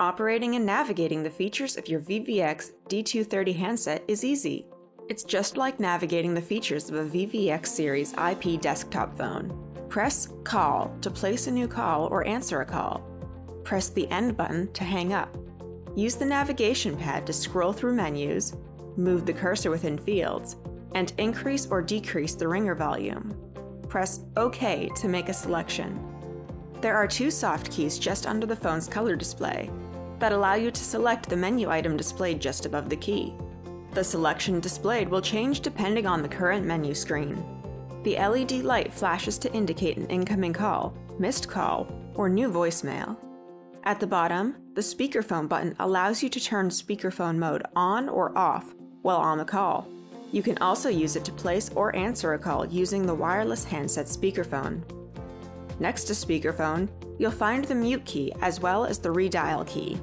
Operating and navigating the features of your VVX D230 handset is easy. It's just like navigating the features of a VVX series IP desktop phone. Press Call to place a new call or answer a call. Press the End button to hang up. Use the navigation pad to scroll through menus, move the cursor within fields, and increase or decrease the ringer volume. Press OK to make a selection. There are two soft keys just under the phone's color display that allow you to select the menu item displayed just above the key. The selection displayed will change depending on the current menu screen. The LED light flashes to indicate an incoming call, missed call, or new voicemail. At the bottom, the speakerphone button allows you to turn speakerphone mode on or off while on the call. You can also use it to place or answer a call using the wireless handset speakerphone. Next to speakerphone, you'll find the mute key as well as the redial key.